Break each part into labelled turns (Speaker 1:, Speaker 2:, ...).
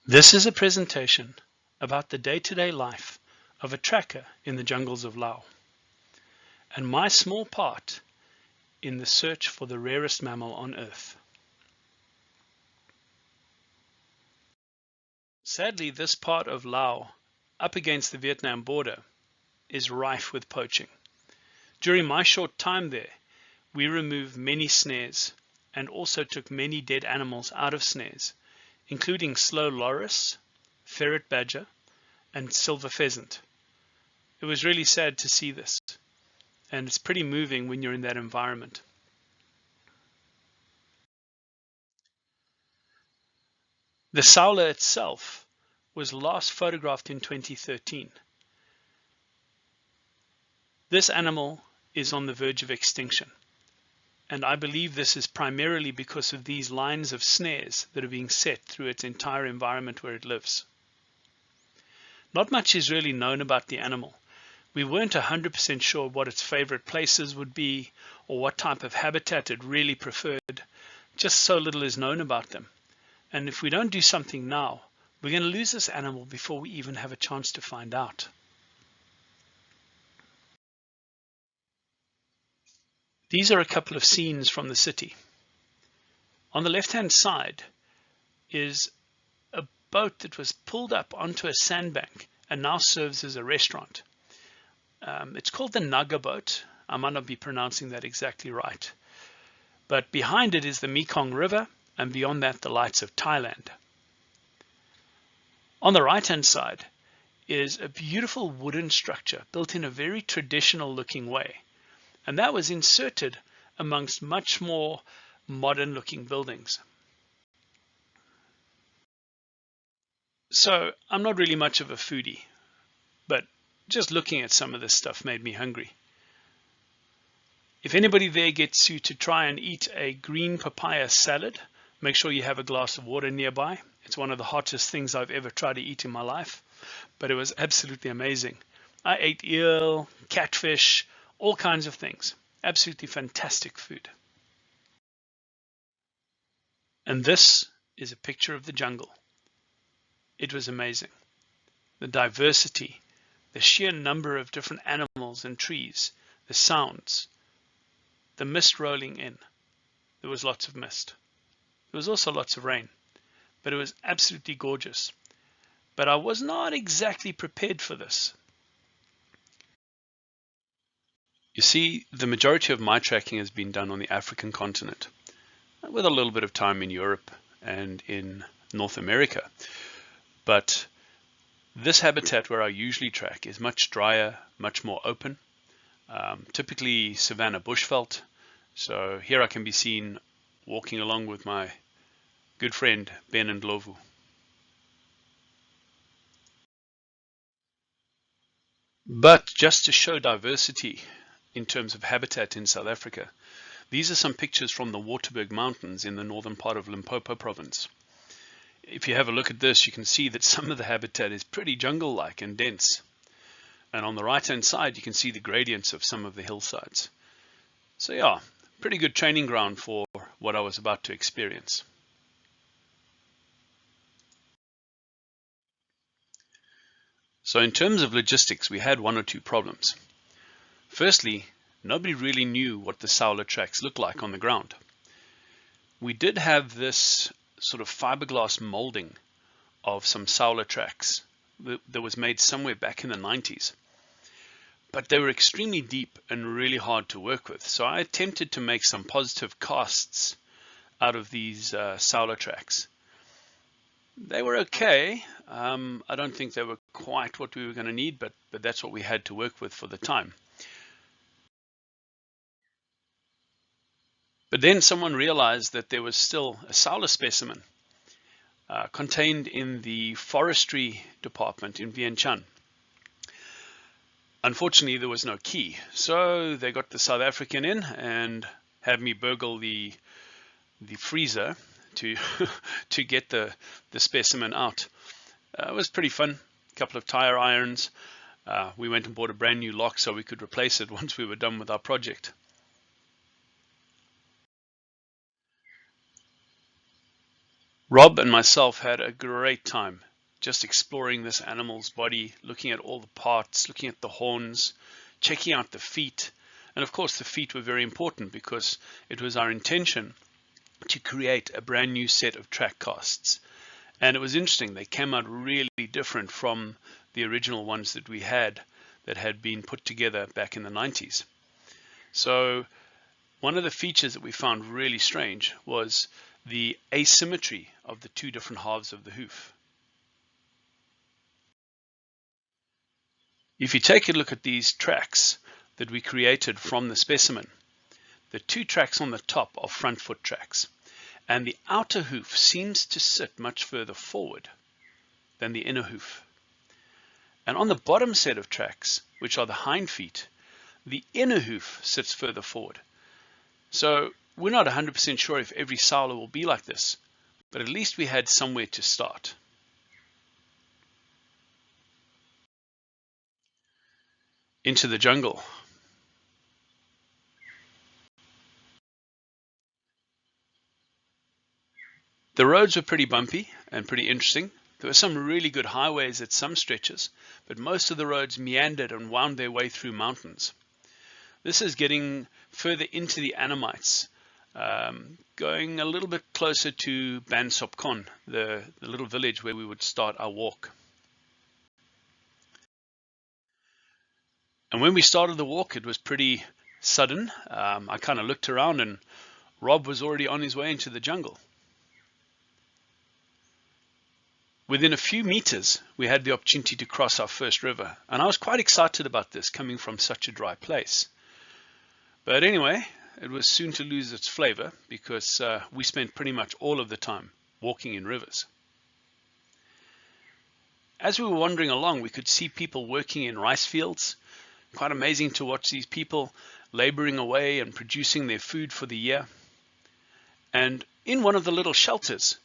Speaker 1: This is a presentation about the day-to-day life of a tracker in the jungles of Laos, and my small part in the search for the rarest mammal on Earth. Sadly, this part of Laos, up against the Vietnam border, is rife with poaching. During my short time there, we removed many snares and also took many dead animals out of snares, including slow loris, ferret badger, and silver pheasant. It was really sad to see this, and it's pretty moving when you're in that environment. The Saola itself was last photographed in 2013. This animal is on the verge of extinction, and I believe this is primarily because of these lines of snares that are being set through its entire environment where it lives. Not much is really known about the animal. We weren't 100% sure what its favorite places would be or what type of habitat it really preferred. Just so little is known about them. And if we don't do something now, we're going to lose this animal before we even have a chance to find out. These are a couple of scenes from the city. On the left-hand side is a boat that was pulled up onto a sandbank and now serves as a restaurant. It's called the Naga boat. I might not be pronouncing that exactly right. But behind it is the Mekong River, and beyond that the lights of Thailand. On the right-hand side is a beautiful wooden structure built in a very traditional looking way. And that was inserted amongst much more modern looking buildings. So I'm not really much of a foodie, but just looking at some of this stuff made me hungry. If anybody there gets you to try and eat a green papaya salad, make sure you have a glass of water nearby. It's one of the hottest things I've ever tried to eat in my life, but it was absolutely amazing. I ate eel, catfish, all kinds of things. Absolutely fantastic food. And this is a picture of the jungle. It was amazing. The diversity, the sheer number of different animals and trees, the sounds, the mist rolling in. There was lots of mist. There was also lots of rain, but it was absolutely gorgeous. But I was not exactly prepared for this. You see, the majority of my tracking has been done on the African continent, with a little bit of time in Europe and in North America. But this habitat where I usually track is much drier, much more open, typically savanna bushveld. So here I can be seen walking along with my good friend Ben and Lovu. But just to show diversity in terms of habitat in South Africa, these are some pictures from the Waterberg Mountains in the northern part of Limpopo province. If you have a look at this, you can see that some of the habitat is pretty jungle-like and dense. And on the right-hand side, you can see the gradients of some of the hillsides. So yeah, pretty good training ground for what I was about to experience. So in terms of logistics, we had one or two problems. Firstly, nobody really knew what the Saola tracks look like on the ground. We did have this sort of fiberglass molding of some Saola tracks that was made somewhere back in the 90s. But they were extremely deep and really hard to work with. So I attempted to make some positive casts out of these Saola tracks. They were okay. I don't think they were quite what we were going to need, but that's what we had to work with for the time. But then someone realized that there was still a Saola specimen contained in the forestry department in Vientiane. Unfortunately, there was no key, so they got the South African in and had me burgle the freezer to to get the specimen out. It was pretty fun. A couple of tire irons. We went and bought a brand new lock so we could replace it once we were done with our project. Rob and myself had a great time just exploring this animal's body, looking at all the parts, looking at the horns, checking out the feet. And of course the feet were very important because it was our intention to create a brand new set of track casts. And it was interesting, they came out really different from the original ones that we had that had been put together back in the 90s. So one of the features that we found really strange was the asymmetry of the two different halves of the hoof. If you take a look at these tracks that we created from the specimen, the two tracks on the top are front foot tracks, and the outer hoof seems to sit much further forward than the inner hoof. And on the bottom set of tracks, which are the hind feet, the inner hoof sits further forward. So we're not 100% sure if every Saola will be like this, but at least we had somewhere to start. Into the jungle. The roads were pretty bumpy and pretty interesting. There were some really good highways at some stretches, but most of the roads meandered and wound their way through mountains. This is getting further into the Annamites, going a little bit closer to Ban Sopkon, the little village where we would start our walk. And when we started the walk, it was pretty sudden. I kind of looked around and Rob was already on his way into the jungle. Within a few meters, we had the opportunity to cross our first river, and I was quite excited about this coming from such a dry place. But anyway, it was soon to lose its flavor because we spent pretty much all of the time walking in rivers. As we were wandering along, we could see people working in rice fields. Quite amazing to watch these people laboring away and producing their food for the year. And in one of the little shelters,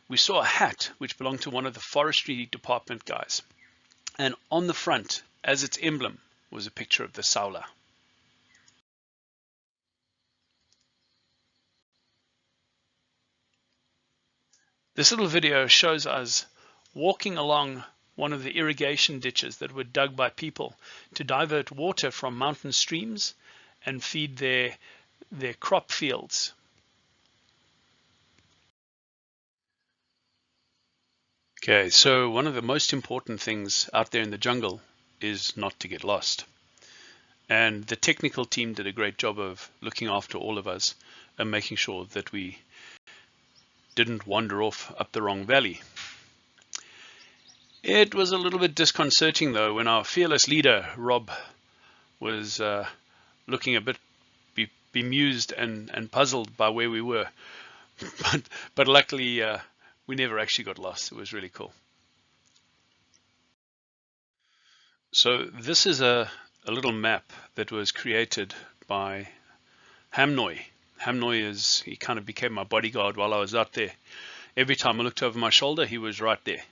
Speaker 1: we saw a hat which belonged to one of the forestry department guys. And on the front, as its emblem, was a picture of the Saola. This little video shows us walking along one of the irrigation ditches that were dug by people to divert water from mountain streams and feed their crop fields. Okay, so one of the most important things out there in the jungle is not to get lost. And the technical team did a great job of looking after all of us and making sure that we didn't wander off up the wrong valley. It was a little bit disconcerting though when our fearless leader, Rob, was looking a bit bemused and puzzled by where we were. But luckily, we never actually got lost. It was really cool. So this is a little map that was created by Hamnoy. Hamnoy he kind of became my bodyguard while I was out there. Every time I looked over my shoulder, he was right there.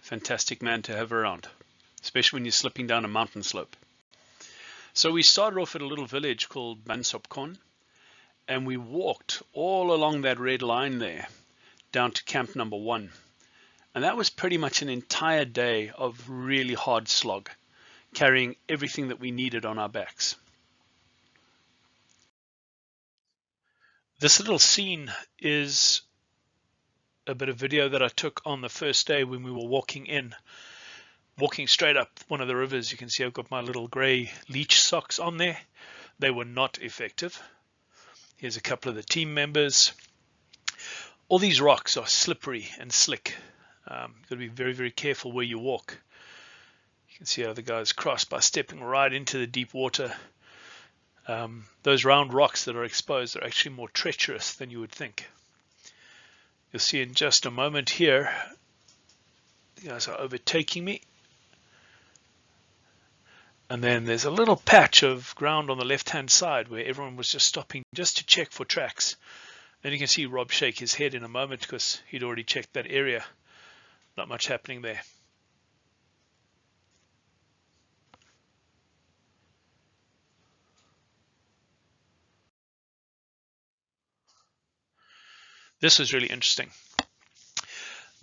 Speaker 1: Fantastic man to have around, especially when you're slipping down a mountain slope. So we started off at a little village called Ban Sopkon, and we walked all along that red line there down to camp number 1. And that was pretty much an entire day of really hard slog, carrying everything that we needed on our backs. This little scene is a bit of video that I took on the first day when we were walking straight up one of the rivers. You can see I've got my little gray leech socks on there. They were not effective. Here's a couple of the team members. All these rocks are slippery and slick. You've got to be very, very careful where you walk. You can see how the guys cross by stepping right into the deep water. Those round rocks that are exposed are actually more treacherous than you would think. You'll see in just a moment here, the guys are overtaking me. And then there's a little patch of ground on the left-hand side where everyone was just stopping just to check for tracks. Then you can see Rob shake his head in a moment because he'd already checked that area. Not much happening there. This was really interesting.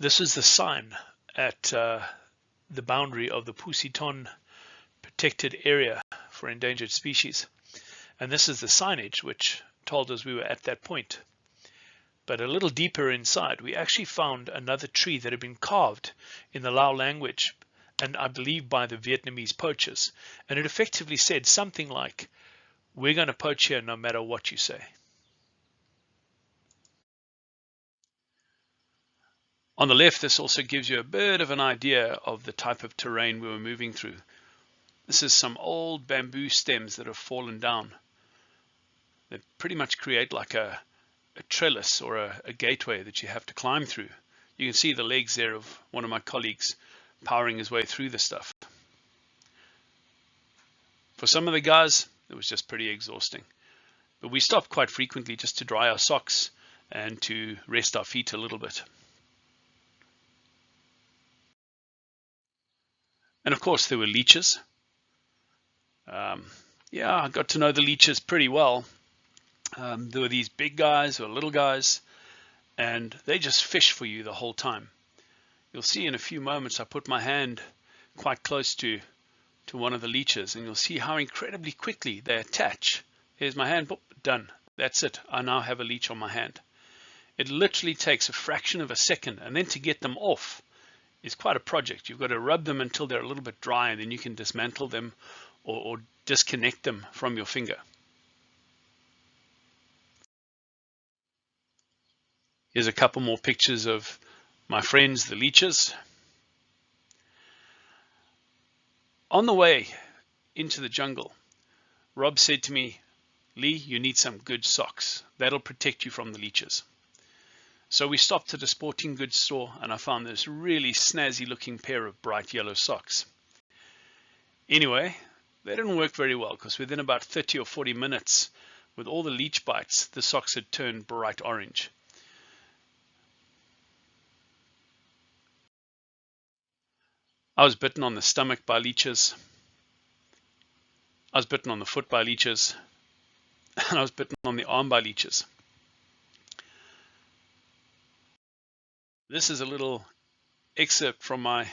Speaker 1: This is the sign at the boundary of the Pseudoryx protected area for endangered species. And this is the signage which told us we were at that point. But a little deeper inside, we actually found another tree that had been carved in the Lao language, and I believe by the Vietnamese poachers. And it effectively said something like, "We're going to poach here no matter what you say." On the left, this also gives you a bit of an idea of the type of terrain we were moving through. This is some old bamboo stems that have fallen down. They pretty much create like a trellis or a gateway that you have to climb through. You can see the legs there of one of my colleagues powering his way through the stuff. For some of the guys, it was just pretty exhausting. But we stopped quite frequently just to dry our socks and to rest our feet a little bit. And of course there were leeches. Yeah, I got to know the leeches pretty well. There were these big guys or little guys, and they just fish for you the whole time. You'll see in a few moments I put my hand quite close to one of the leeches, and you'll see how incredibly quickly they attach. Here's my hand, boop, done. That's it. I now have a leech on my hand. It literally takes a fraction of a second, and then to get them off is quite a project. You've got to rub them until they're a little bit dry, and then you can dismantle them or disconnect them from your finger. Here's a couple more pictures of my friends, the leeches. On the way into the jungle, Rob said to me, "Lee, you need some good socks. That'll protect you from the leeches." So we stopped at a sporting goods store, and I found this really snazzy looking pair of bright yellow socks. Anyway, they didn't work very well, because within about 30 or 40 minutes, with all the leech bites, the socks had turned bright orange. I was bitten on the stomach by leeches. I was bitten on the foot by leeches. And I was bitten on the arm by leeches. This is a little excerpt from my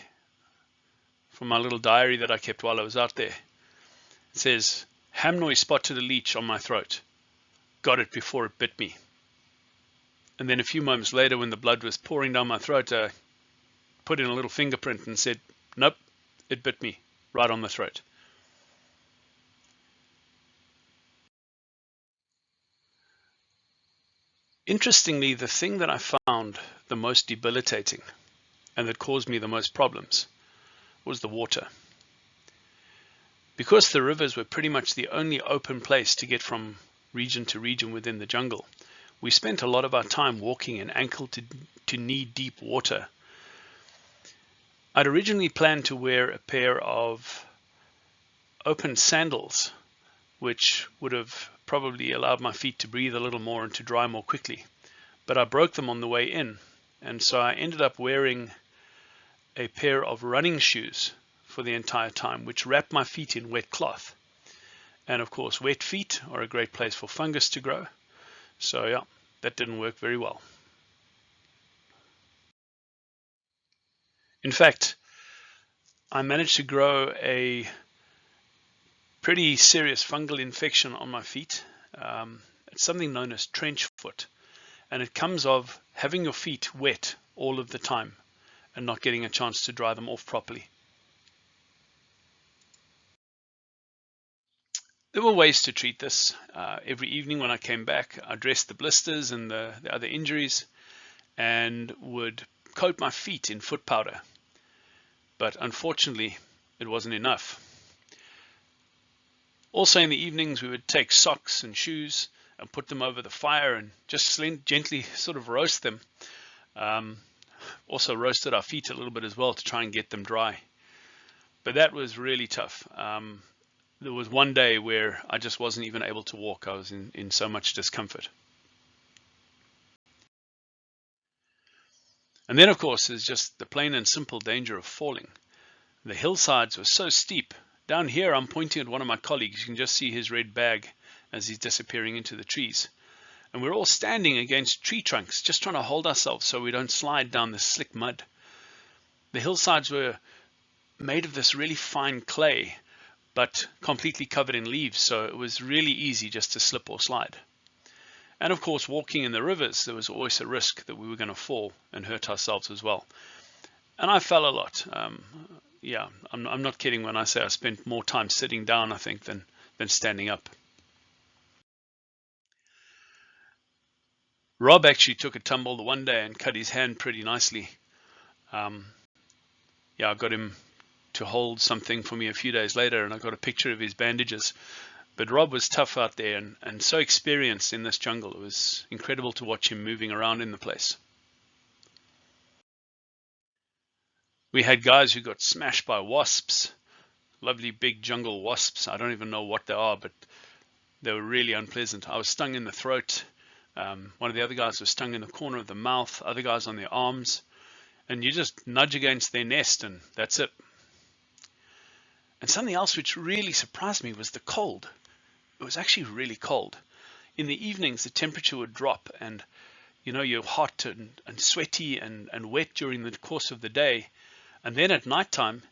Speaker 1: little diary that I kept while I was out there. It says, "Hamnoy spotted a leech on my throat. Got it before it bit me." And then a few moments later, when the blood was pouring down my throat, I put in a little fingerprint and said, "Nope, it bit me right on the throat." Interestingly, the thing that I found the most debilitating and that caused me the most problems was the water. Because the rivers were pretty much the only open place to get from region to region within the jungle, we spent a lot of our time walking in ankle to knee deep water. I'd originally planned to wear a pair of open sandals, which would have probably allowed my feet to breathe a little more and to dry more quickly. But I broke them on the way in, and so I ended up wearing a pair of running shoes for the entire time, which wrapped my feet in wet cloth. And of course, wet feet are a great place for fungus to grow. So yeah, that didn't work very well. In fact, I managed to grow a pretty serious fungal infection on my feet. It's something known as trench foot, and it comes of having your feet wet all of the time and not getting a chance to dry them off properly. There were ways to treat this. Every evening when I came back, I dressed the blisters and the other injuries and would coat my feet in foot powder. But unfortunately, it wasn't enough. Also in the evenings, we would take socks and shoes and put them over the fire and just gently sort of roast them. Also roasted our feet a little bit as well to try and get them dry. But that was really tough. There was one day where I just wasn't even able to walk. I was in so much discomfort. And then, of course, there's just the plain and simple danger of falling. The hillsides were so steep. Down here, I'm pointing at one of my colleagues. You can just see his red bag as he's disappearing into the trees. And we're all standing against tree trunks, just trying to hold ourselves so we don't slide down the slick mud. The hillsides were made of this really fine clay, but completely covered in leaves, so it was really easy just to slip or slide. And of course, walking in the rivers, there was always a risk that we were going to fall and hurt ourselves as well. And I fell a lot. Yeah, I'm not kidding when I say I spent more time sitting down, I think, than standing up. Rob actually took a tumble the one day and cut his hand pretty nicely. Yeah, I got him to hold something for me a few days later, and I got a picture of his bandages. But Rob was tough out there and so experienced in this jungle. It was incredible to watch him moving around in the place. We had guys who got smashed by wasps, lovely big jungle wasps. I don't even know what they are, but they were really unpleasant. I was stung in the throat. One of the other guys was stung in the corner of the mouth, other guys on their arms, and you just nudge against their nest and that's it. And something else which really surprised me was the cold. It was actually really cold. In the evenings, the temperature would drop, and you know, you're hot and sweaty and wet during the course of the day. And then at nighttime,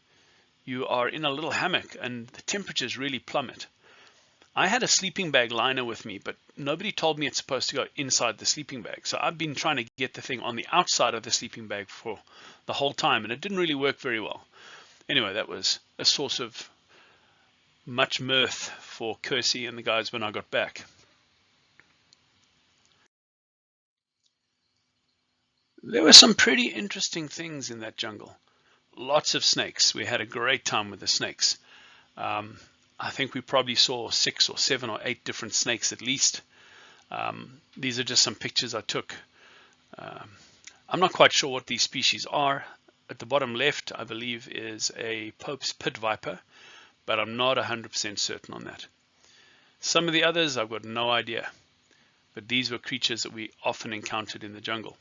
Speaker 1: you are in a little hammock and the temperatures really plummet. I had a sleeping bag liner with me, but nobody told me it's supposed to go inside the sleeping bag. So I've been trying to get the thing on the outside of the sleeping bag for the whole time, and it didn't really work very well. Anyway, that was a source of much mirth for Kersey and the guys when I got back. There were some pretty interesting things in that jungle. Lots of snakes. We had a great time with the snakes. I think we probably saw 6 or 7 or 8 different snakes at least. These are just some pictures I took. I'm not quite sure what these species are. At the bottom left, I believe, is a Pope's pit viper, but I'm not 100% certain on that. Some of the others, I've got no idea, but these were creatures that we often encountered in the jungle.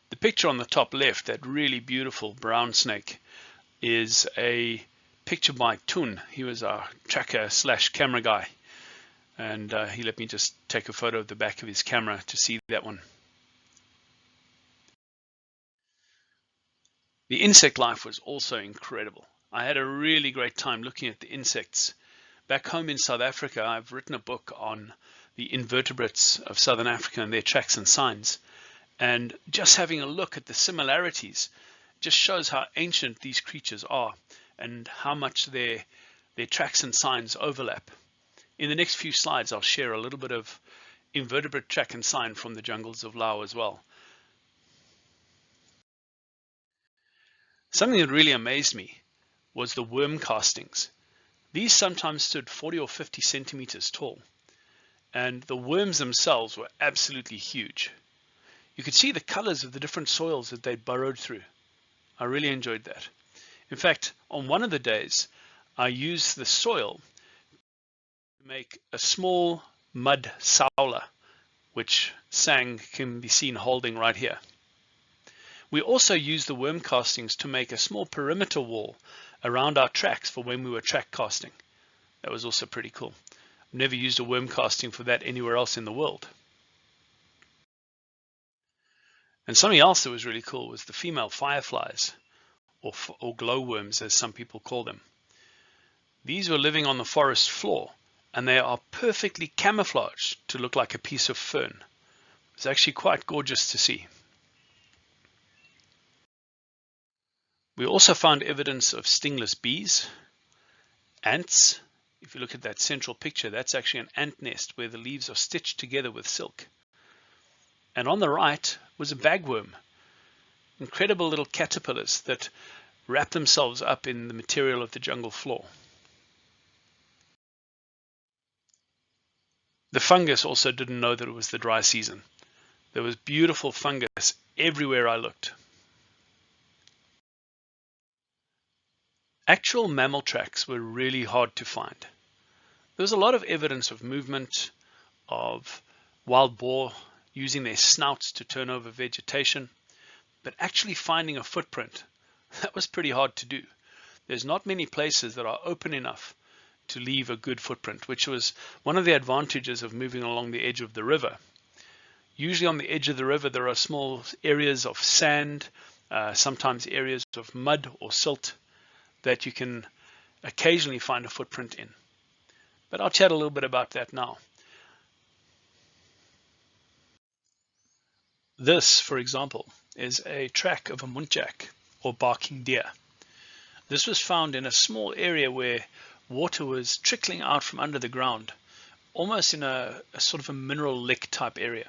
Speaker 1: The picture on the top left, that really beautiful brown snake, is a picture by Tun. He was our tracker / camera guy, and he let me just take a photo of the back of his camera to see that one. The insect life was also incredible. I had a really great time looking at the insects. Back home in South Africa, I've written a book on the invertebrates of Southern Africa and their tracks and signs. And just having a look at the similarities just shows how ancient these creatures are and how much their tracks and signs overlap. In the next few slides, I'll share a little bit of invertebrate track and sign from the jungles of Laos as well. Something that really amazed me was the worm castings. These sometimes stood 40 or 50 centimeters tall, and the worms themselves were absolutely huge. You could see the colors of the different soils that they burrowed through. I really enjoyed that. In fact, on one of the days, I used the soil to make a small mud Saola, which Sang can be seen holding right here. We also used the worm castings to make a small perimeter wall around our tracks for when we were track casting. That was also pretty cool. I've never used a worm casting for that anywhere else in the world. And something else that was really cool was the female fireflies, or glowworms as some people call them. These were living on the forest floor, and they are perfectly camouflaged to look like a piece of fern. It's actually quite gorgeous to see. We also found evidence of stingless bees, ants. If you look at that central picture, that's actually an ant nest where the leaves are stitched together with silk. And on the right was a bagworm, incredible little caterpillars that wrap themselves up in the material of the jungle floor. The fungus also didn't know that it was the dry season. There was beautiful fungus everywhere I looked. Actual mammal tracks were really hard to find. There was a lot of evidence of movement, of wild boar using their snouts to turn over vegetation, but actually finding a footprint, that was pretty hard to do. There's not many places that are open enough to leave a good footprint, which was one of the advantages of moving along the edge of the river. Usually on the edge of the river there are small areas of sand, sometimes areas of mud or silt that you can occasionally find a footprint in. But I'll chat a little bit about that now. This, for example, is a track of a muntjac, or barking deer. This was found in a small area where water was trickling out from under the ground, almost in a sort of a mineral lick type area.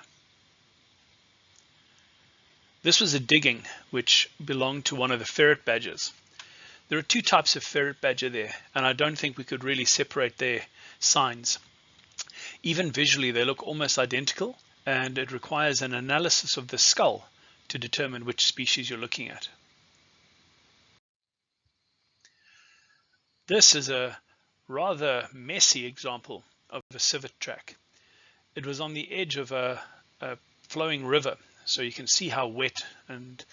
Speaker 1: This was a digging which belonged to one of the ferret badgers. There are two types of ferret badger there, and I don't think we could really separate their signs. Even visually, they look almost identical, and it requires an analysis of the skull to determine which species you're looking at. This is a rather messy example of a civet track. It was on the edge of a flowing river, so you can see how wet and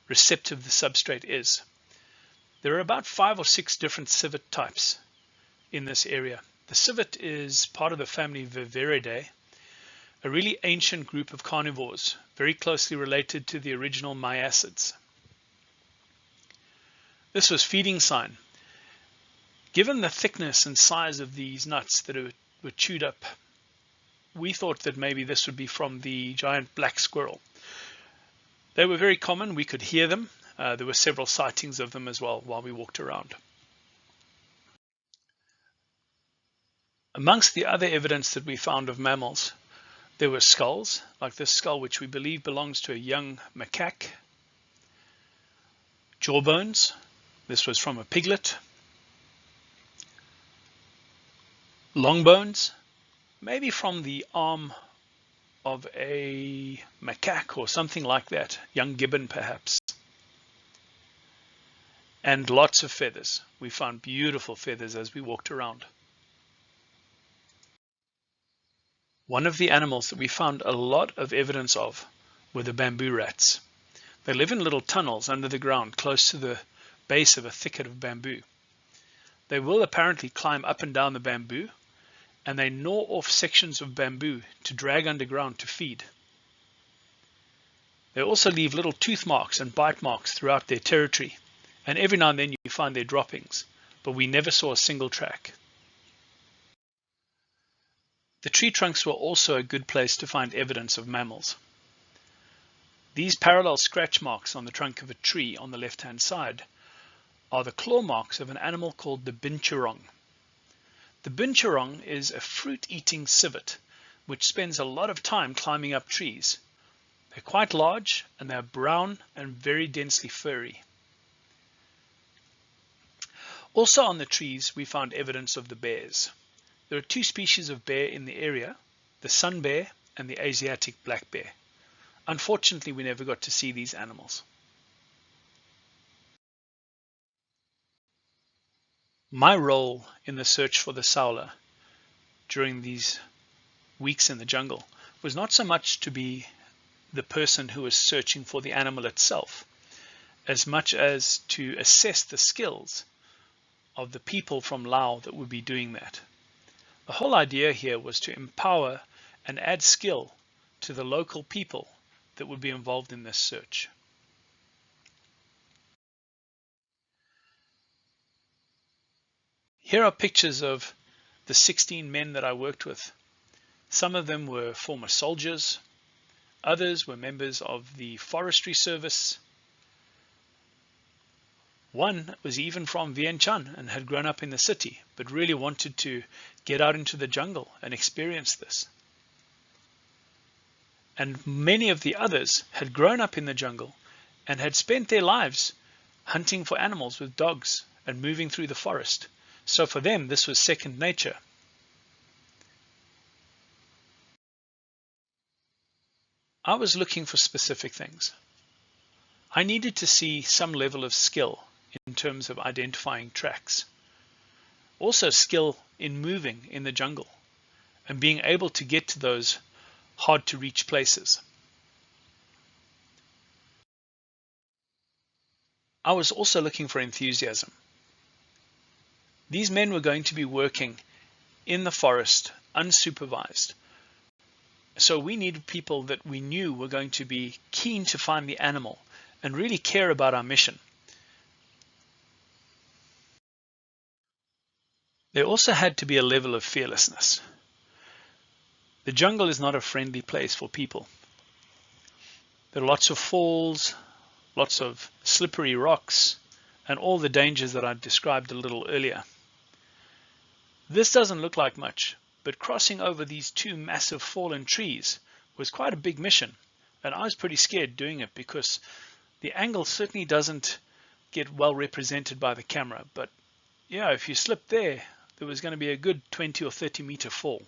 Speaker 1: receptive the substrate is. There are about 5 or 6 different civet types in this area. The civet is part of the family Viverridae, a really ancient group of carnivores, very closely related to the original Miacids. This was feeding sign. Given the thickness and size of these nuts that were chewed up, we thought that maybe this would be from the giant black squirrel. They were very common. We could hear them. There were several sightings of them as well while we walked around. Amongst the other evidence that we found of mammals, there were skulls, like this skull, which we believe belongs to a young macaque. Jawbones. This was from a piglet. Long bones, maybe from the arm of a macaque or something like that, young gibbon perhaps. And lots of feathers. We found beautiful feathers as we walked around. One of the animals that we found a lot of evidence of were the bamboo rats. They live in little tunnels under the ground close to the base of a thicket of bamboo. They will apparently climb up and down the bamboo, and they gnaw off sections of bamboo to drag underground to feed. They also leave little tooth marks and bite marks throughout their territory, and every now and then you find their droppings, but we never saw a single track. The tree trunks were also a good place to find evidence of mammals. These parallel scratch marks on the trunk of a tree on the left-hand side are the claw marks of an animal called the binturong. The binturong is a fruit-eating civet which spends a lot of time climbing up trees. They're quite large and they're brown and very densely furry. Also on the trees we found evidence of the bears. There are 2 species of bear in the area, the sun bear and the Asiatic black bear. Unfortunately, we never got to see these animals. My role in the search for the Saola during these weeks in the jungle was not so much to be the person who was searching for the animal itself, as much as to assess the skills of the people from Laos that would be doing that. The whole idea here was to empower and add skill to the local people that would be involved in this search. Here are pictures of the 16 men that I worked with. Some of them were former soldiers, others were members of the forestry service. One was even from Vientiane and had grown up in the city, but really wanted to get out into the jungle and experience this. And many of the others had grown up in the jungle and had spent their lives hunting for animals with dogs and moving through the forest. So for them, this was second nature. I was looking for specific things. I needed to see some level of skill in terms of identifying tracks. Also skill in moving in the jungle and being able to get to those hard to reach places. I was also looking for enthusiasm. These men were going to be working in the forest, unsupervised,
Speaker 2: So we needed people that we knew were going to be keen to find the animal and really care about our mission. There also had to be a level of fearlessness. The jungle is not a friendly place for people. There are lots of falls, lots of slippery rocks, and all the dangers that I described a little earlier. This doesn't look like much, but crossing over these two massive fallen trees was quite a big mission, and I was pretty scared doing it because the angle certainly doesn't get well represented by the camera. But yeah, if you slip there was going to be a good 20 or 30 meter fall.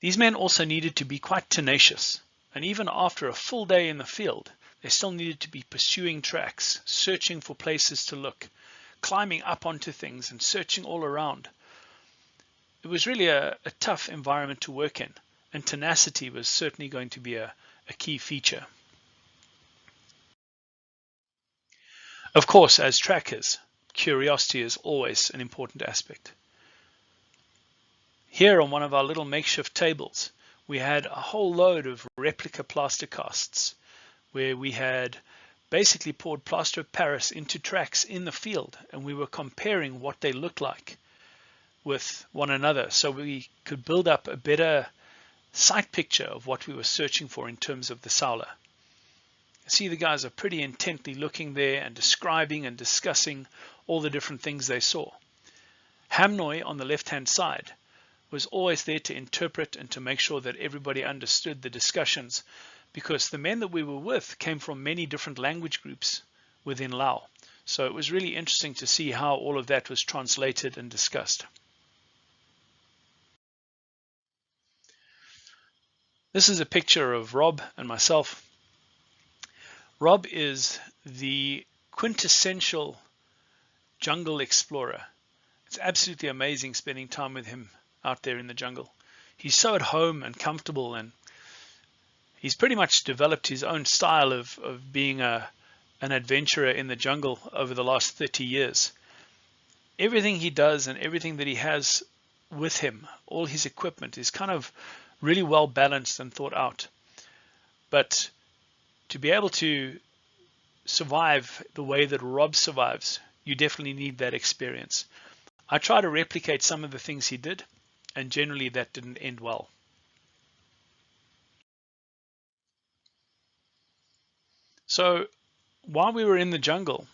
Speaker 2: These men also needed to be quite tenacious, and even after a full day in the field, they still needed to be pursuing tracks, searching for places to look, climbing up onto things and searching all around. It was really a tough environment to work in, and tenacity was certainly going to be a key feature. Of course, as trackers, curiosity is always an important aspect. Here on one of our little makeshift tables, we had a whole load of replica plaster casts where we had basically poured plaster of Paris into tracks in the field, and we were comparing what they looked like with one another so we could build up a better sight picture of what we were searching for in terms of the Saola. See, the guys are pretty intently looking there and describing and discussing all the different things they saw. Hamnoy on the left-hand side was always there to interpret and to make sure that everybody understood the discussions, because the men that we were with came from many different language groups within Lao. So it was really interesting to see how all of that was translated and discussed. This is a picture of Rob and myself. Rob is the quintessential jungle explorer. It's absolutely amazing spending time with him out there in the jungle. He's so at home and comfortable, and he's pretty much developed his own style of being an adventurer in the jungle over the last 30 years. Everything he does and everything that he has with him, all his equipment, is kind of really well balanced and thought out. But to be able to survive the way that Rob survives, you definitely need that experience. I try to replicate some of the things he did, and generally that didn't end well. So while we were in the jungle,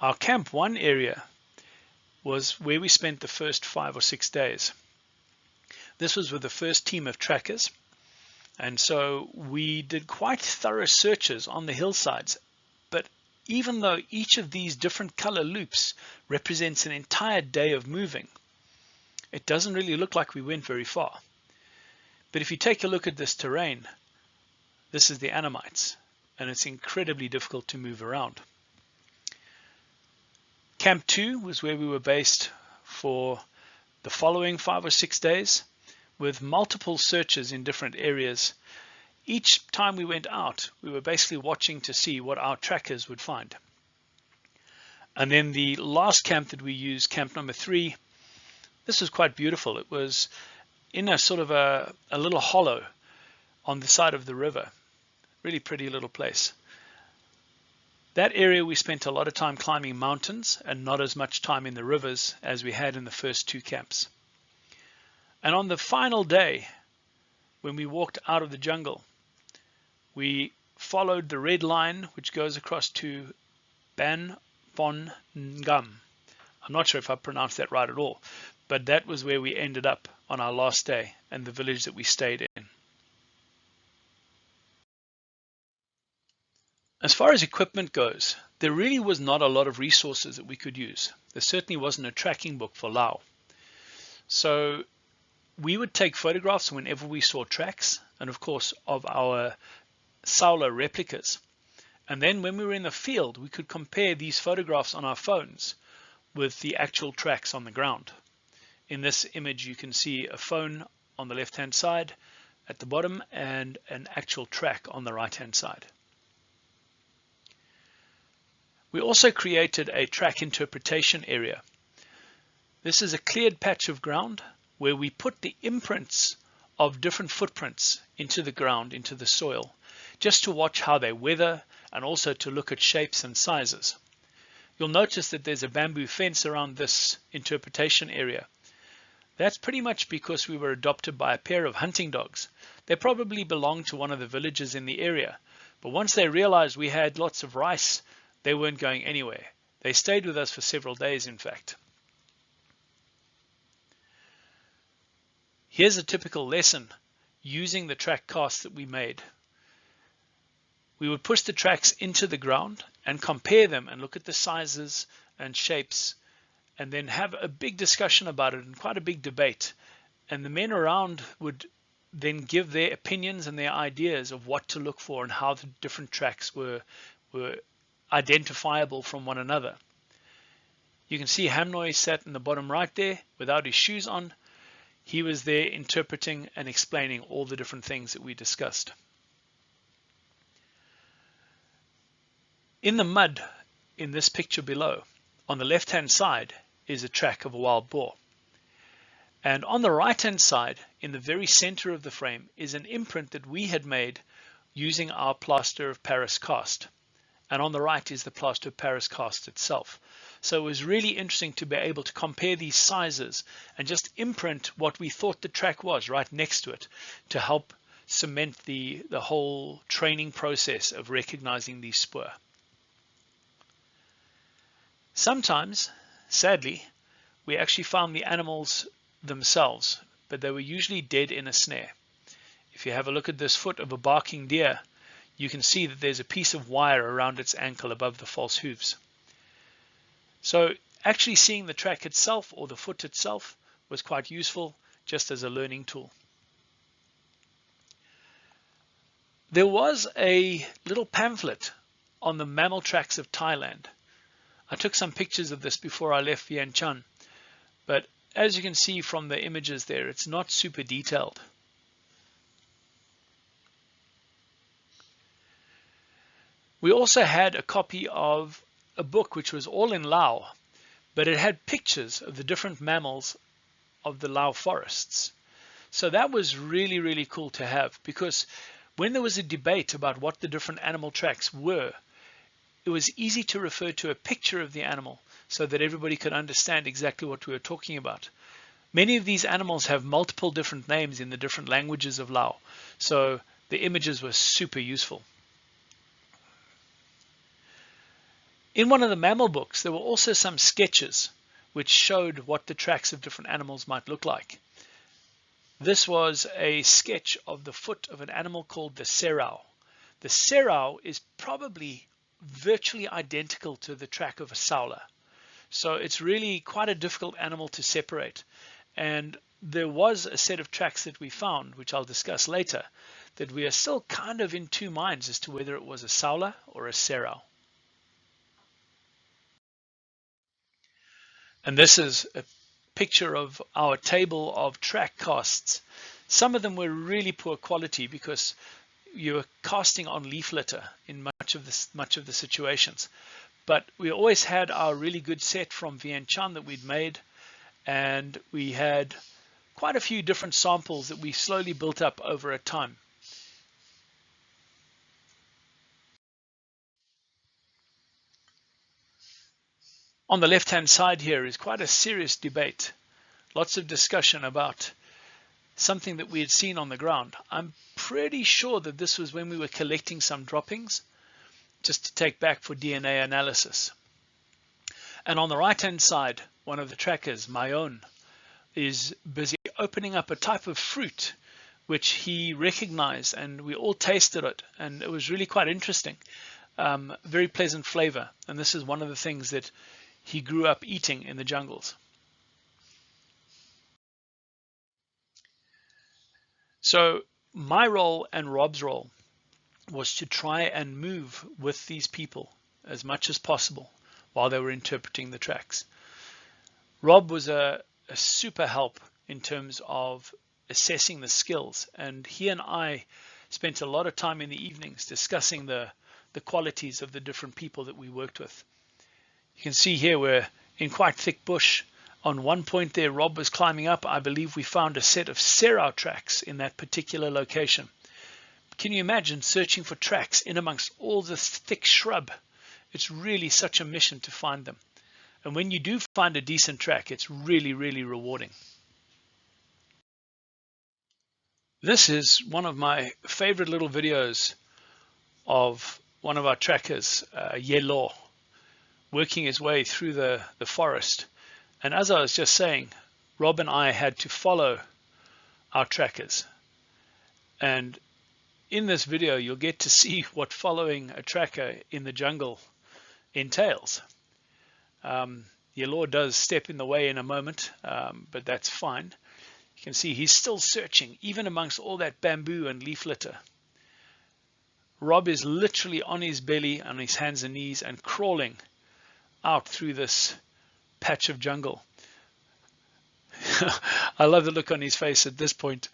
Speaker 2: our Camp 1 area was where we spent the first 5 or 6 days. This was with the first team of trackers, and so we did quite thorough searches on the hillsides. But even though each of these different color loops represents an entire day of moving, it doesn't really look like we went very far. But if you take a look at this terrain, this is the Annamites, and it's incredibly difficult to move around. Camp 2 was where we were based for the following 5 or 6 days, with multiple searches in different areas. Each time we went out, we were basically watching to see what our trackers would find. And then the last camp that we used, camp number 3, this was quite beautiful. It was in a sort of a little hollow on the side of the river. Really pretty little place. That area we spent a lot of time climbing mountains and not as much time in the rivers as we had in the first 2 camps. And on the final day, when we walked out of the jungle, we followed the red line which goes across to Ban Bon Ngam. I'm not sure if I pronounced that right at all, but that was where we ended up on our last day and the village that we stayed in. As far as equipment goes, there really was not a lot of resources that we could use. There certainly wasn't a tracking book for Lao. So we would take photographs whenever we saw tracks, and of course of our Saola replicas. And then when we were in the field, we could compare these photographs on our phones with the actual tracks on the ground. In this image, you can see a phone on the left-hand side at the bottom and an actual track on the right-hand side. We also created a track interpretation area. This is a cleared patch of ground where we put the imprints of different footprints into the ground, into the soil, just to watch how they weather and also to look at shapes and sizes. You'll notice that there's a bamboo fence around this interpretation area. That's pretty much because we were adopted by a pair of hunting dogs. They probably belonged to one of the villages in the area, but once they realized we had lots of rice, they weren't going anywhere. They stayed with us for several days, in fact. Here's a typical lesson using the track casts that we made. We would push the tracks into the ground and compare them and look at the sizes and shapes, and then have a big discussion about it and quite a big debate. And the men around would then give their opinions and their ideas of what to look for and how the different tracks were identifiable from one another. You can see Hamnoy sat in the bottom right there without his shoes on. He was there interpreting and explaining all the different things that we discussed. In the mud in this picture below, on the left-hand side is a track of a wild boar. And on the right-hand side, in the very center of the frame, is an imprint that we had made using our plaster of Paris cast. And on the right is the plaster of Paris cast itself. So it was really interesting to be able to compare these sizes and just imprint what we thought the track was right next to it to help cement the whole training process of recognizing these spoor. Sometimes, sadly, we actually found the animals themselves, but they were usually dead in a snare. If you have a look at this foot of a barking deer, you can see that there's a piece of wire around its ankle above the false hooves. So actually seeing the track itself or the foot itself was quite useful just as a learning tool. There was a little pamphlet on the mammal tracks of Thailand. I took some pictures of this before I left Vientiane, but as you can see from the images there, it's not super detailed. We also had a copy of a book which was all in Lao, but it had pictures of the different mammals of the Lao forests. So that was really, really cool to have, because when there was a debate about what the different animal tracks were, it was easy to refer to a picture of the animal so that everybody could understand exactly what we were talking about. Many of these animals have multiple different names in the different languages of Lao, so the images were super useful. In one of the mammal books, there were also some sketches which showed what the tracks of different animals might look like. This was a sketch of the foot of an animal called the serau. The serau is probably virtually identical to the track of a Saola. So it's really quite a difficult animal to separate. And there was a set of tracks that we found, which I'll discuss later, that we are still kind of in two minds as to whether it was a Saola or a serau. And this is a picture of our table of track casts. Some of them were really poor quality because you were casting on leaf litter in much of the situations. But we always had our really good set from Vientiane that we'd made, and we had quite a few different samples that we slowly built up over a time. On the left-hand side here is quite a serious debate. Lots of discussion about something that we had seen on the ground. I'm pretty sure that this was when we were collecting some droppings just to take back for DNA analysis. And on the right-hand side, one of the trackers, my own, is busy opening up a type of fruit which he recognized, and we all tasted it, and it was really quite interesting. Very pleasant flavor, and this is one of the things that he grew up eating in the jungles. So my role and Rob's role was to try and move with these people as much as possible while they were interpreting the tracks. Rob was a super help in terms of assessing the skills, and he and I spent a lot of time in the evenings discussing the qualities of the different people that we worked with. You can see here we're in quite thick bush On one point there, Rob was climbing up. I believe we found a set of Serau tracks in that particular location. Can you imagine searching for tracks in amongst all this thick shrub? It's really such a mission to find them. And when you do find a decent track, it's really, really rewarding. This is one of my favorite little videos of one of our trackers, Yellow, working his way through the forest. And as I was just saying, Rob and I had to follow our trackers. And in this video, you'll get to see what following a tracker in the jungle entails. Yellow does step in the way in a moment, but that's fine. You can see he's still searching, even amongst all that bamboo and leaf litter. Rob is literally on his belly, on his hands and knees, and crawling out through this patch of jungle. I love the look on his face at this point.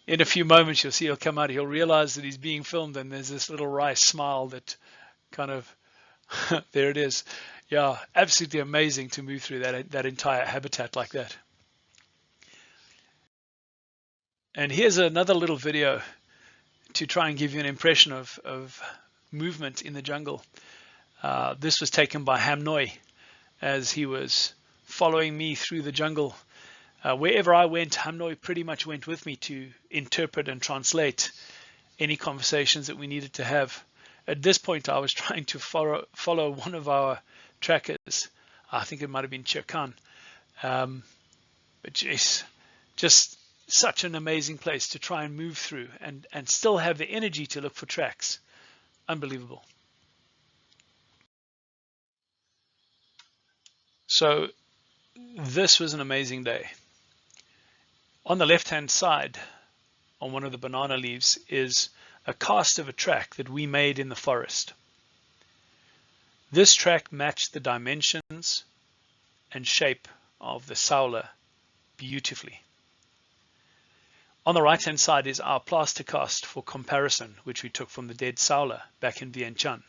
Speaker 2: In a few moments, you'll see he'll come out, he'll realize that he's being filmed, and there's this little wry smile that kind of, there it is. Yeah, absolutely amazing to move through that entire habitat like that. And here's another little video to try and give you an impression of movement in the jungle. This was taken by Hamnoy as he was following me through the jungle. Wherever I went, Hamnoy pretty much went with me to interpret and translate any conversations that we needed to have. At this point, I was trying to follow one of our trackers. I think it might have been Chirkan. But geez, just such an amazing place to try and move through and still have the energy to look for tracks. Unbelievable. So this was an amazing day. On the left-hand side, on one of the banana leaves, is a cast of a track that we made in the forest. This track matched the dimensions and shape of the Saola beautifully. On the right-hand side is our plaster cast for comparison, which we took from the dead Saola back in Vientiane.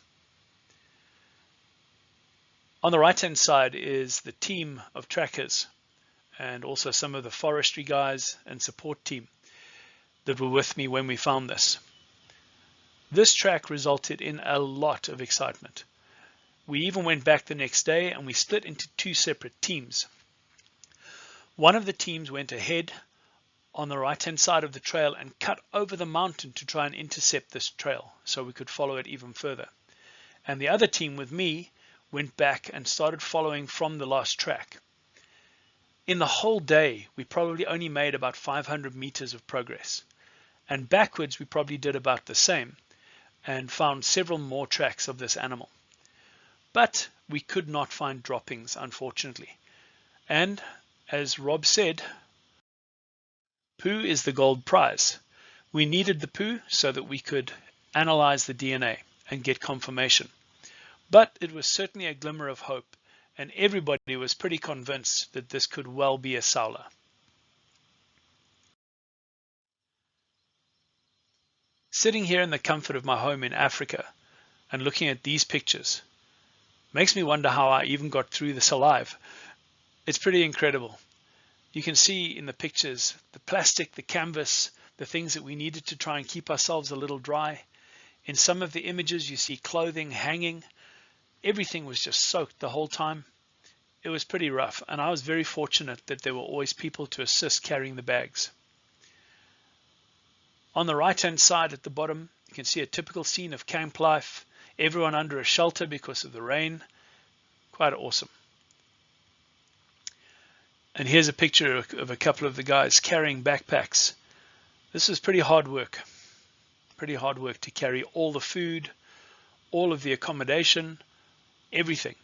Speaker 2: On the right-hand side is the team of trackers and also some of the forestry guys and support team that were with me when we found this. This track resulted in a lot of excitement. We even went back the next day and we split into two separate teams. One of the teams went ahead on the right-hand side of the trail and cut over the mountain to try and intercept this trail so we could follow it even further. And the other team with me went back and started following from the last track. In the whole day, we probably only made about 500 meters of progress. And backwards, we probably did about the same and found several more tracks of this animal. But we could not find droppings, unfortunately. And as Rob said, poo is the gold prize. We needed the poo so that we could analyze the DNA and get confirmation. But it was certainly a glimmer of hope, and everybody was pretty convinced that this could well be a Saola. Sitting here in the comfort of my home in Africa and looking at these pictures makes me wonder how I even got through this alive. It's pretty incredible. You can see in the pictures the plastic, the canvas, the things that we needed to try and keep ourselves a little dry. In some of the images you see clothing hanging. Everything was just soaked the whole time. It was pretty rough, and I was very fortunate that there were always people to assist carrying the bags. On the right-hand side at the bottom, you can see a typical scene of camp life. Everyone under a shelter because of the rain. Quite awesome. And here's a picture of a couple of the guys carrying backpacks. This was pretty hard work. Pretty hard work to carry all the food, all of the accommodation, everything.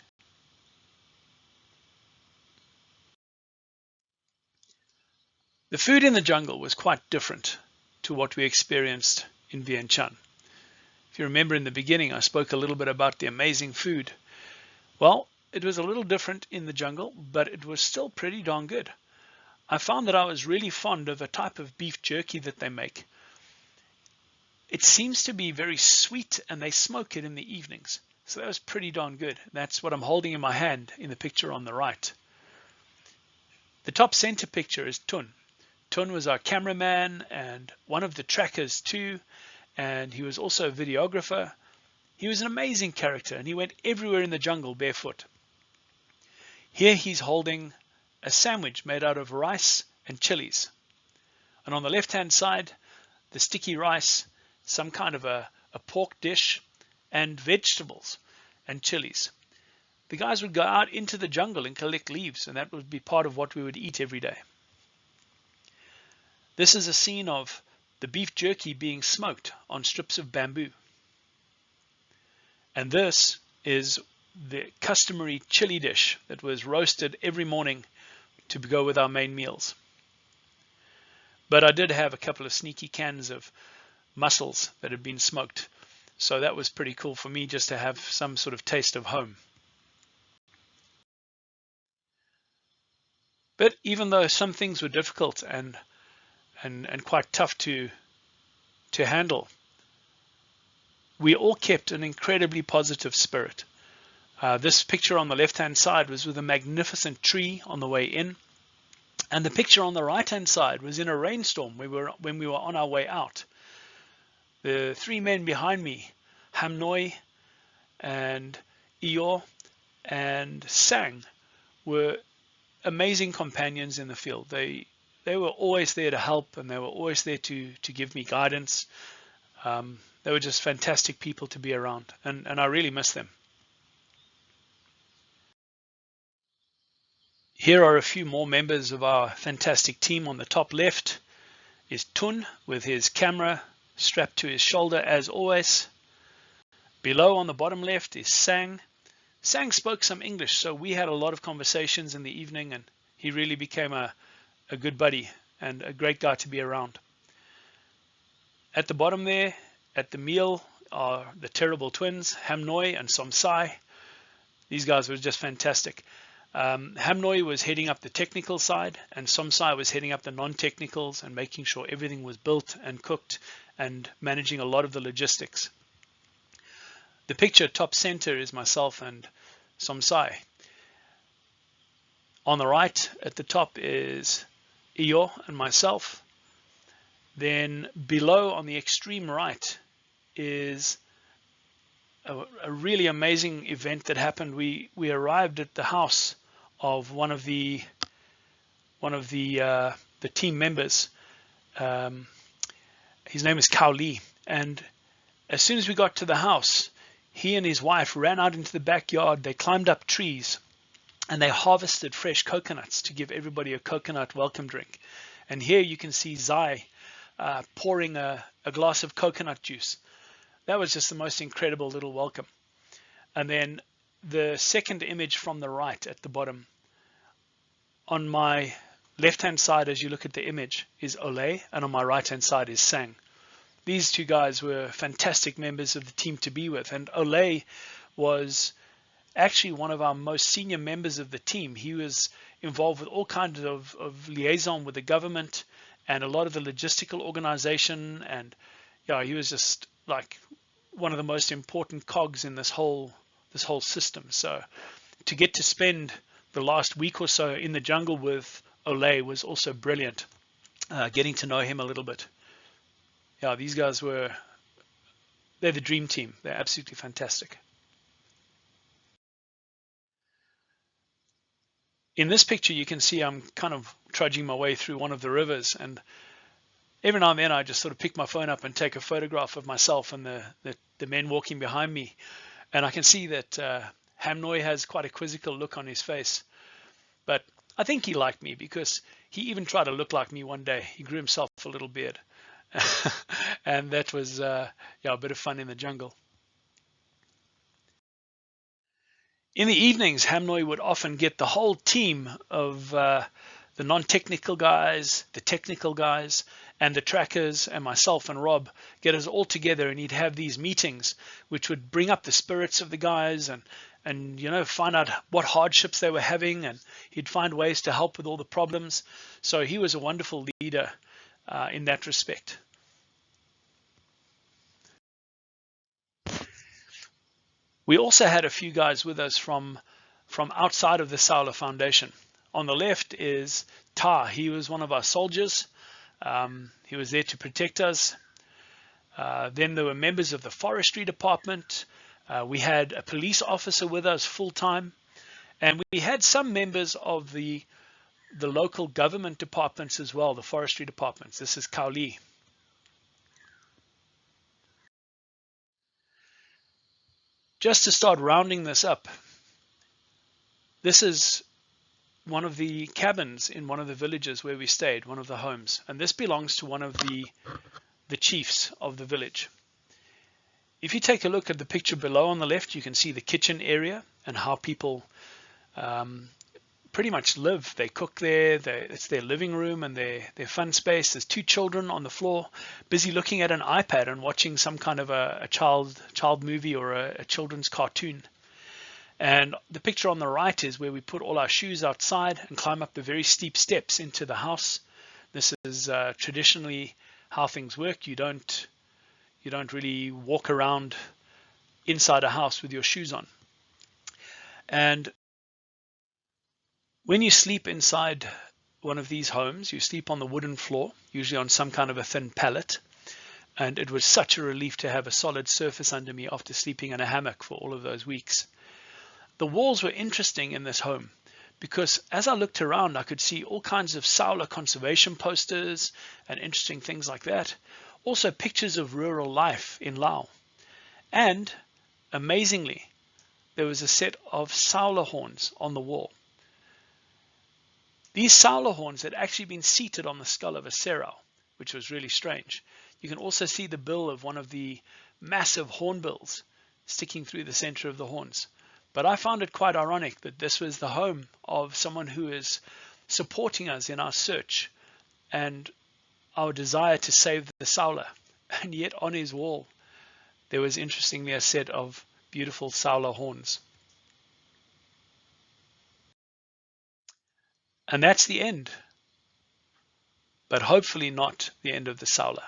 Speaker 2: The food in the jungle was quite different to what we experienced in Vientiane. If you remember in the beginning, I spoke a little bit about the amazing food. Well, it was a little different in the jungle, but it was still pretty darn good. I found that I was really fond of a type of beef jerky that they make. It seems to be very sweet, and they smoke it in the evenings. So that was pretty darn good. That's what I'm holding in my hand in the picture on the right. The top center picture is Tun. Tun was our cameraman and one of the trackers too, and he was also a videographer. He was an amazing character, and he went everywhere in the jungle barefoot. Here he's holding a sandwich made out of rice and chilies. And on the left-hand side, the sticky rice, some kind of a pork dish, and vegetables and chilies. The guys would go out into the jungle and collect leaves, and that would be part of what we would eat every day. This is a scene of the beef jerky being smoked on strips of bamboo. And this is the customary chili dish that was roasted every morning to go with our main meals. But I did have a couple of sneaky cans of mussels that had been smoked, so that was pretty cool for me just to have some sort of taste of home. But even though some things were difficult and quite tough to handle, we all kept an incredibly positive spirit. This picture on the left-hand side was with a magnificent tree on the way in, and the picture on the right-hand side was in a rainstorm when we were on our way out. The three men behind me, Hamnoi and Eeyore and Sang, were amazing companions in the field. They were always there to help, and they were always there to give me guidance. They were just fantastic people to be around, and I really miss them. Here are a few more members of our fantastic team. On the top left is Tun with his camera strapped to his shoulder as always. Below on the bottom left is Sang. Sang spoke some English, so we had a lot of conversations in the evening, and he really became a good buddy and a great guy to be around. At the bottom there, at the meal, are the terrible twins, Hamnoi and Somsai. These guys were just fantastic. Hamnoi was heading up the technical side, and Somsai was heading up the non-technicals and making sure everything was built and cooked and managing a lot of the logistics. The picture top center is myself and Somsai. On the right at the top is Eeyore and myself. Then below on the extreme right is a really amazing event that happened. We arrived at the house of one of the team members. His name is Kao Lee, and as soon as we got to the house, he and his wife ran out into the backyard. They climbed up trees and they harvested fresh coconuts to give everybody a coconut welcome drink. And here you can see Zai pouring a glass of coconut juice. That was just the most incredible little welcome. And then the second image from the right at the bottom, on my left hand side as you look at the image is Olay, and on my right hand side is Sang. These two guys were fantastic members of the team to be with, and Olay was actually one of our most senior members of the team. He was involved with all kinds of liaison with the government and a lot of the logistical organization, and yeah, he was just like one of the most important cogs in this whole system. So to get to spend the last week or so in the jungle with Olay was also brilliant, getting to know him a little bit. Yeah, these guys they're the dream team. They're absolutely fantastic. In this picture, you can see I'm kind of trudging my way through one of the rivers, and every now and then I just sort of pick my phone up and take a photograph of myself and the men walking behind me. And I can see that Hamnoi has quite a quizzical look on his face. But I think he liked me, because he even tried to look like me one day. He grew himself a little beard. And that was a bit of fun in the jungle. In the evenings, Hamnoi would often get the whole team of the non-technical guys, the technical guys, and the trackers, and myself and Rob, get us all together, and he'd have these meetings which would bring up the spirits of the guys and find out what hardships they were having, and he'd find ways to help with all the problems. So he was a wonderful leader in that respect. We also had a few guys with us from outside of the Saola Foundation. On the left is Ta. He was one of our soldiers. He was there to protect us. Then there were members of the forestry department. We had a police officer with us full-time. And we had some members of the local government departments as well, the forestry departments. This is Khao Lee. Just to start rounding this up, this is one of the cabins in one of the villages where we stayed, one of the homes. And this belongs to one of the chiefs of the village. If you take a look at the picture below on the left, you can see the kitchen area and how people pretty much live. They cook there, it's their living room and their fun space. There's two children on the floor busy looking at an iPad and watching some kind of a child movie or a children's cartoon. And the picture on the right is where we put all our shoes outside and climb up the very steep steps into the house. This is traditionally how things work. You don't really walk around inside a house with your shoes on. And when you sleep inside one of these homes, you sleep on the wooden floor, usually on some kind of a thin pallet. And it was such a relief to have a solid surface under me after sleeping in a hammock for all of those weeks. The walls were interesting in this home because as I looked around, I could see all kinds of Saola conservation posters and interesting things like that. Also pictures of rural life in Laos. And amazingly, there was a set of Saola horns on the wall. These Saola horns had actually been seated on the skull of a serow, which was really strange. You can also see the bill of one of the massive hornbills sticking through the center of the horns. But I found it quite ironic that this was the home of someone who is supporting us in our search and our desire to save the Saola. And yet on his wall, there was interestingly a set of beautiful Saola horns. And that's the end, but hopefully not the end of the Saola.